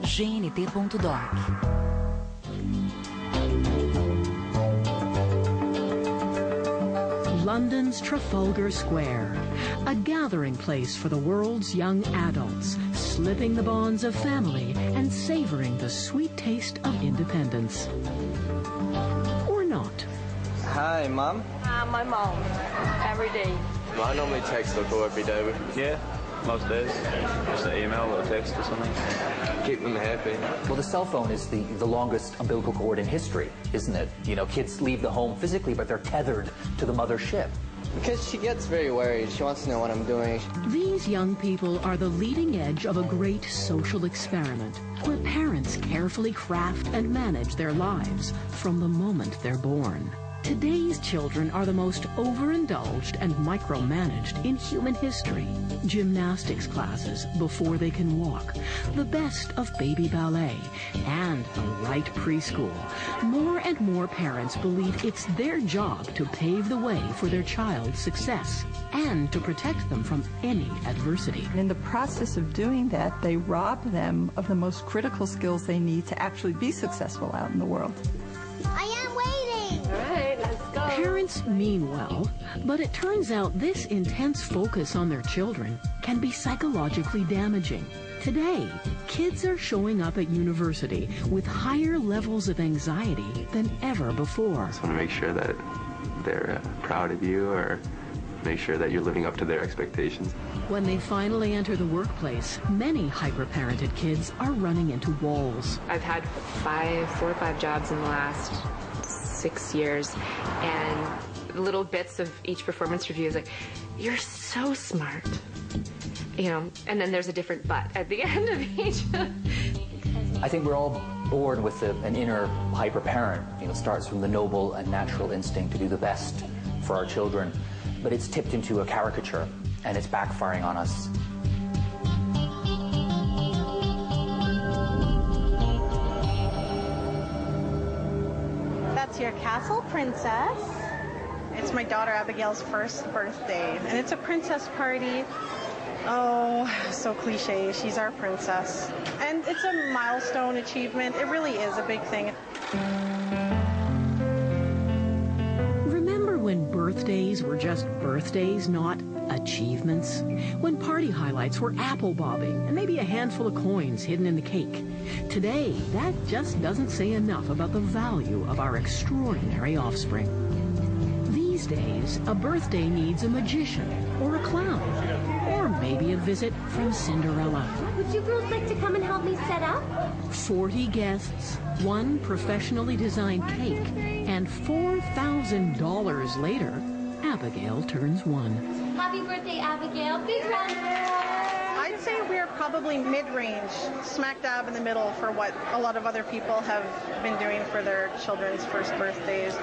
gnt.doc. London's Trafalgar Square, a gathering place for the world's young adults, slipping the bonds of family and savoring the sweet taste of independence. Or not. Hi, Mom. My mom, every day. Well, I normally text or call every day. Yeah, most days. Just an email or a text or something. Keep them happy. Well, the cell phone is the longest umbilical cord in history, isn't it? You know, kids leave the home physically, but they're tethered to the mother ship. Because she gets very worried. She wants to know what I'm doing. These young people are the leading edge of a great social experiment, where parents carefully craft and manage their lives from the moment they're born. Today's children are the most overindulged and micromanaged in human history. Gymnastics classes before they can walk, the best of baby ballet, and the right preschool. More and more parents believe it's their job to pave the way for their child's success and to protect them from any adversity. In the process of doing that, they rob them of the most critical skills they need to actually be successful out in the world. I am waiting! All right, let's go. Parents mean well, but it turns out this intense focus on their children can be psychologically damaging. Today, kids are showing up at university with higher levels of anxiety than ever before. Just want to make sure that they're proud of you, or make sure that you're living up to their expectations. When they finally enter the workplace, many hyper-parented kids are running into walls. I've had 4 or 5 jobs in the last 6 years, and little bits of each performance review is like, you're so smart. You know, and then there's a different but at the end of each. I think we're all born with an inner hyper-parent. You know, it starts from the noble and natural instinct to do the best for our children. But it's tipped into a caricature, and it's backfiring on us. That's your castle, princess. It's my daughter Abigail's first birthday, and it's a princess party. Oh, so cliche. She's our princess. And it's a milestone achievement. It really is a big thing. Remember when birthdays were just birthdays, not achievements? When party highlights were apple bobbing and maybe a handful of coins hidden in the cake? Today, that just doesn't say enough about the value of our extraordinary offspring. These days, a birthday needs a magician or a clown, or maybe a visit from Cinderella. Would you girls like to come and help me set up? 40 guests, 1 professionally designed cake, and $4,000 later, Abigail turns 1. Happy birthday, Abigail. Big round. I'd say we're probably mid-range, smack dab in the middle for what a lot of other people have been doing for their children's first birthdays.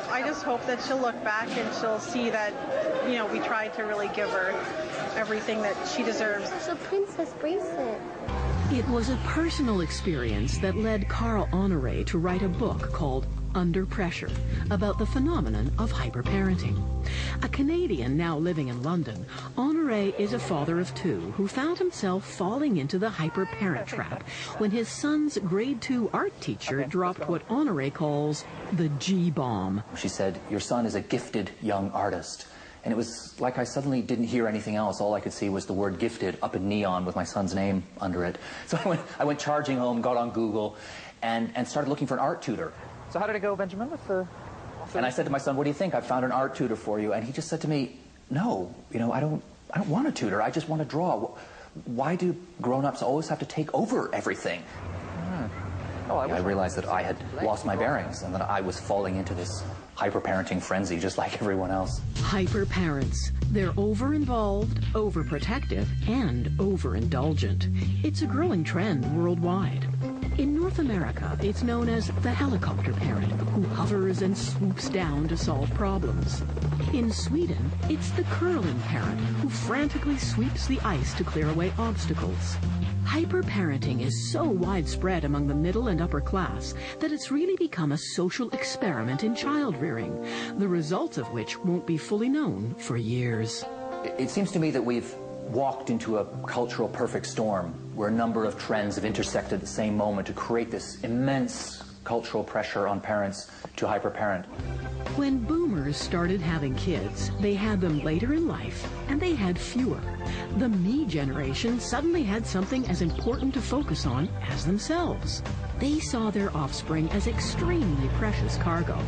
I just hope that she'll look back and she'll see that, you know, we tried to really give her everything that she deserves. It's a princess bracelet. It was a personal experience that led Carl Honoré to write a book called Under Pressure, about the phenomenon of hyperparenting. A Canadian now living in London, Honoré is a father of 2 who found himself falling into the hyperparent trap when his son's grade 2 art teacher dropped what Honoré calls the G-bomb. She said, your son is a gifted young artist. And it was like I suddenly didn't hear anything else. All I could see was the word gifted up in neon with my son's name under it. So I went charging home, got on Google, and started looking for an art tutor. So how did it go, Benjamin? And I said to my son, what do you think? I found an art tutor for you. And he just said to me, no, you know, I don't want a tutor. I just want to draw. Why do grown-ups always have to take over everything? I realized that I had lost my bearings and that I was falling into this hyper-parenting frenzy just like everyone else. Hyper-parents. They're over-involved, overprotective, and overindulgent. It's a growing trend worldwide. In North America, it's known as the helicopter parent, who hovers and swoops down to solve problems. In Sweden, it's the curling parent, who frantically sweeps the ice to clear away obstacles. Hyper-parenting is so widespread among the middle and upper class that it's really become a social experiment in child-rearing, the results of which won't be fully known for years. It seems to me that we've walked into a cultural perfect storm where a number of trends have intersected at the same moment to create this immense cultural pressure on parents to hyperparent. When boomers started having kids, they had them later in life, and they had fewer. The me generation suddenly had something as important to focus on as themselves. They saw their offspring as extremely precious cargo.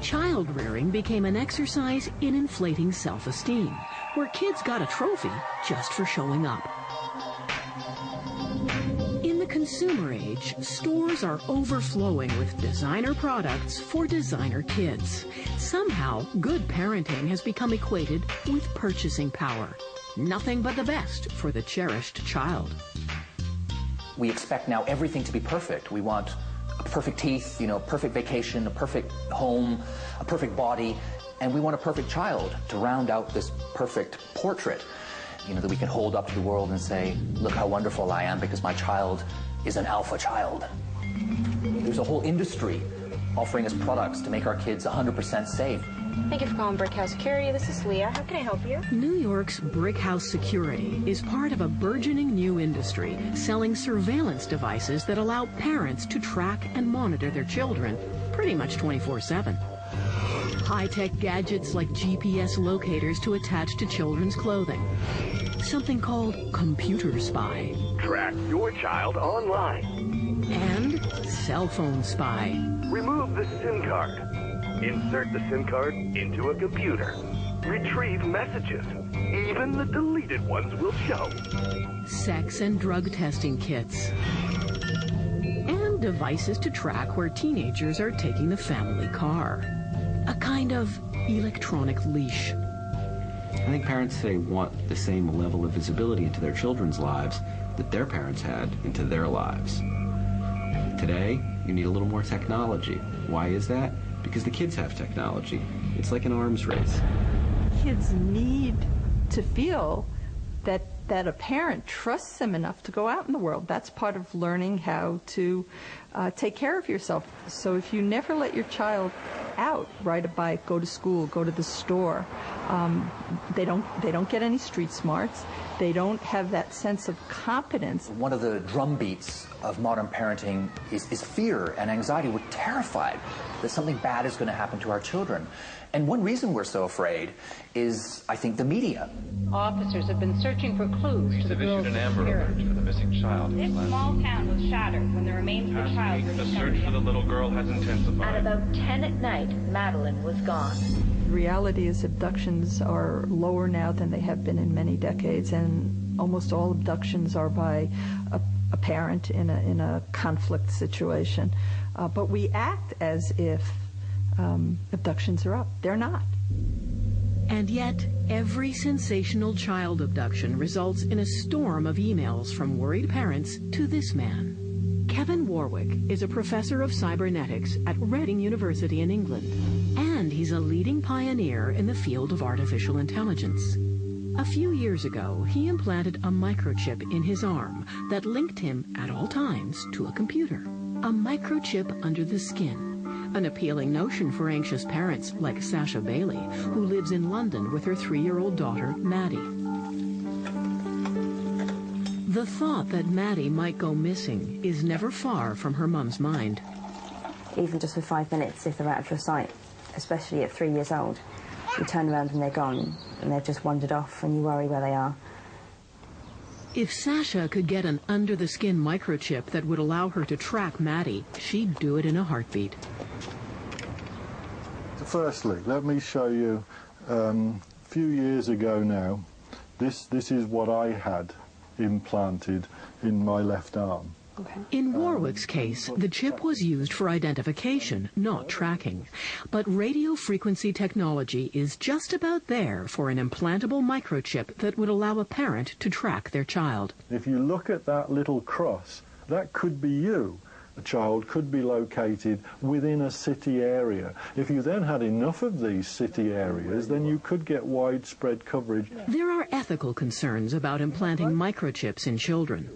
Child rearing became an exercise in inflating self-esteem, where kids got a trophy just for showing up. In the consumer age, stores are overflowing with designer products for designer kids. Somehow, good parenting has become equated with purchasing power. Nothing but the best for the cherished child. We expect now everything to be perfect. We want perfect teeth, perfect vacation, a perfect home, a perfect body, and we want a perfect child to round out this perfect portrait, that we can hold up to the world and say, look how wonderful I am because my child is an alpha child. There's a whole industry offering us products to make our kids 100% safe. Thank you for calling Brick House Security. This is Leah. How can I help you? New York's Brick House Security is part of a burgeoning new industry selling surveillance devices that allow parents to track and monitor their children pretty much 24/7. High-tech gadgets like GPS locators to attach to children's clothing. Something called Computer Spy. Track your child online. And Cell Phone Spy. Remove the SIM card. Insert the SIM card into a computer. Retrieve messages. Even the deleted ones will show. Sex and drug testing kits. And devices to track where teenagers are taking the family car. A kind of electronic leash. I think parents today want the same level of visibility into their children's lives that their parents had into their lives. Today, you need a little more technology. Why is that? Because the kids have technology. It's like an arms race. Kids need to feel that a parent trusts them enough to go out in the world. That's part of learning how to take care of yourself. So if you never let your child out, ride a bike, go to school, go to the store, they don't get any street smarts. They don't have that sense of competence. One of the drumbeats of modern parenting is fear and anxiety. We're terrified that something bad is going to happen to our children. And one reason we're so afraid is, I think, the media. Officers have been searching for clues to the girl's issued an Amber Alert for the missing child. This small town was shattered when the remains of the child were The discovered. search for the little girl has intensified. At about 10 at night, Madeline was gone. The reality is abductions are lower now than they have been in many decades, and almost all abductions are by a parent in a conflict situation. But we act as if abductions are up. They're not. And yet, every sensational child abduction results in a storm of emails from worried parents to this man. Kevin Warwick is a professor of cybernetics at Reading University in England, and he's a leading pioneer in the field of artificial intelligence. A few years ago, he implanted a microchip in his arm that linked him at all times to a computer. A microchip under the skin. An appealing notion for anxious parents like Sasha Bailey, who lives in London with her 3-year-old daughter, Maddie. The thought that Maddie might go missing is never far from her mum's mind. Even just for 5 minutes, if they're out of your sight, especially at 3 years old, you turn around and they're gone, and they've just wandered off, and you worry where they are. If Sasha could get an under-the-skin microchip that would allow her to track Maddie, she'd do it in a heartbeat. Firstly, let me show you, a few years ago now, this is what I had implanted in my left arm. Okay. In Warwick's case, the chip was used for identification, not tracking. But radio frequency technology is just about there for an implantable microchip that would allow a parent to track their child. If you look at that little cross, that could be you. A child could be located within a city area. If you then had enough of these city areas, then you could get widespread coverage. There are ethical concerns about implanting microchips in children,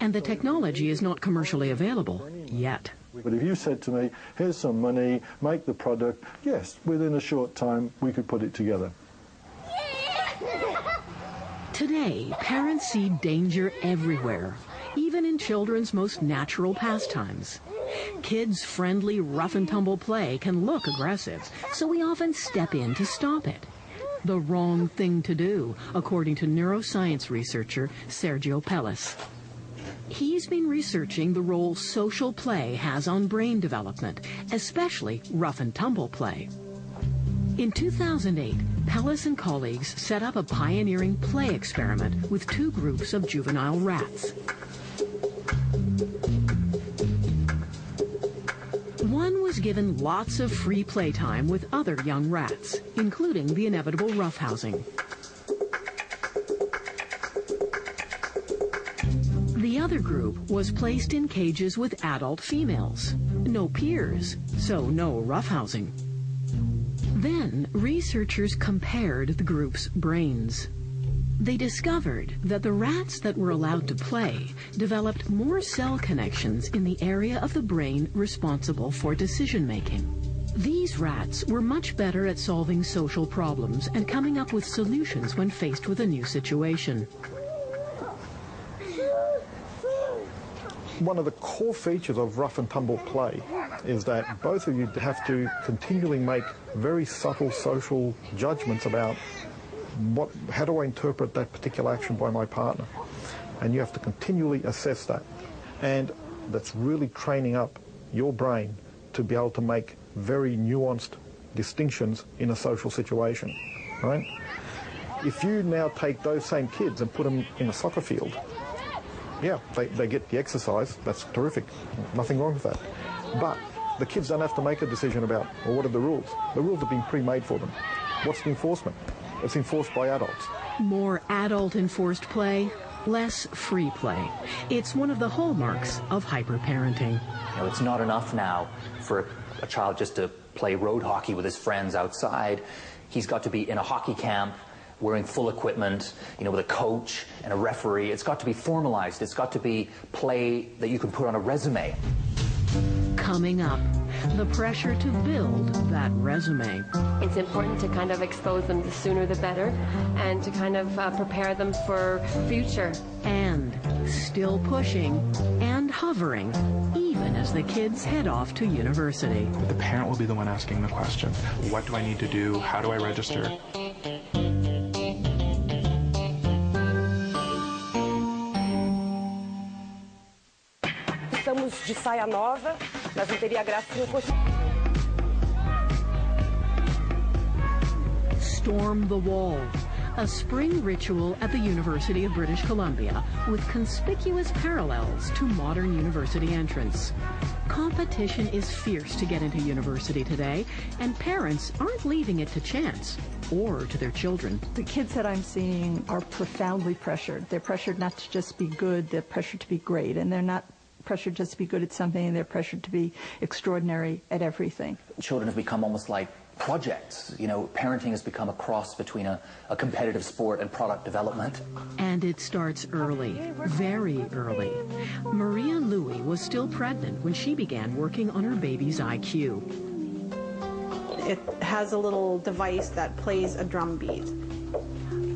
and the technology is not commercially available yet. But if you said to me, here's some money, make the product, yes, within a short time we could put it together. Today, parents see danger everywhere, even in children's most natural pastimes. Kids' friendly rough-and-tumble play can look aggressive, so we often step in to stop it. The wrong thing to do, according to neuroscience researcher Sergio Pellis. He's been researching the role social play has on brain development, especially rough-and-tumble play. In 2008, Pellis and colleagues set up a pioneering play experiment with 2 groups of juvenile rats. One was given lots of free playtime with other young rats, including the inevitable roughhousing. The other group was placed in cages with adult females. No peers, so no roughhousing. Then, researchers compared the group's brains. They discovered that the rats that were allowed to play developed more cell connections in the area of the brain responsible for decision-making. These rats were much better at solving social problems and coming up with solutions when faced with a new situation. One of the core features of rough and tumble play is that both of you have to continually make very subtle social judgments about how do I interpret that particular action by my partner? And you have to continually assess that. And that's really training up your brain to be able to make very nuanced distinctions in a social situation, right? If you now take those same kids and put them in a soccer field, yeah, they get the exercise, that's terrific, nothing wrong with that. But the kids don't have to make a decision about, well, what are the rules? The rules have been pre-made for them. What's the enforcement? It's enforced by adults. More adult-enforced play, less free play. It's one of the hallmarks of hyperparenting. You know, it's not enough now for a child just to play road hockey with his friends outside. He's got to be in a hockey camp, wearing full equipment, you know, with a coach and a referee. It's got to be formalized. It's got to be play that you can put on a resume. Coming up, the pressure to build that resume. It's important to kind of expose them, the sooner the better, and to kind of prepare them for future. And still pushing and hovering, even as the kids head off to university. The parent will be the one asking the question. What do I need to do? How do I register? Estamos de saia nova, mas não teria graça se não fosse. Storm the Wall, a spring ritual at the University of British Columbia with conspicuous parallels to modern university entrance. Competition is fierce to get into university today, and parents aren't leaving it to chance or to their children. The kids that I'm seeing are profoundly pressured. They're pressured not to just be good, they're pressured to be great, and they're not pressured just to be good at something, and they're pressured to be extraordinary at everything. Children have become almost like projects. You know, parenting has become a cross between a competitive sport and product development. And it starts early, very early. Maria Louie was still pregnant when she began working on her baby's IQ. It has a little device that plays a drum beat.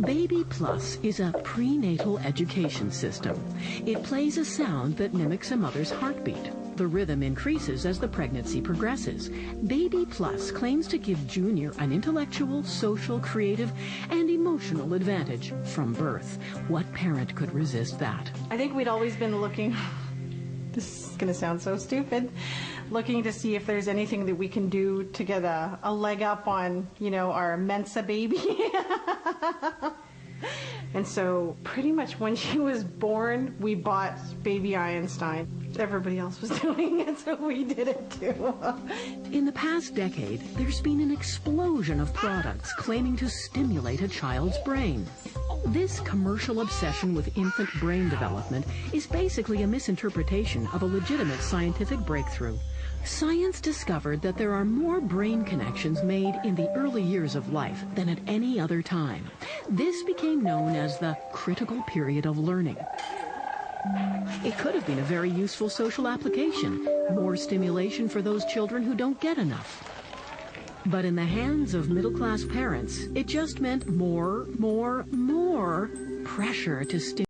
Baby Plus is a prenatal education system. It plays a sound that mimics a mother's heartbeat. The rhythm increases as the pregnancy progresses. Baby Plus claims to give Junior an intellectual, social, creative, and emotional advantage from birth. What parent could resist that? I think we'd always been looking, this is going to sound so stupid, looking to see if there's anything that we can do to get a leg up on, you know, our Mensa baby. And so pretty much when she was born, we bought baby Einstein. Everybody else was doing it, so we did it too. In the past decade, there's been an explosion of products claiming to stimulate a child's brain. This commercial obsession with infant brain development is basically a misinterpretation of a legitimate scientific breakthrough. Science discovered that there are more brain connections made in the early years of life than at any other time. This became known as the critical period of learning. It could have been a very useful social application, more stimulation for those children who don't get enough. But in the hands of middle-class parents, it just meant more pressure to stimulate.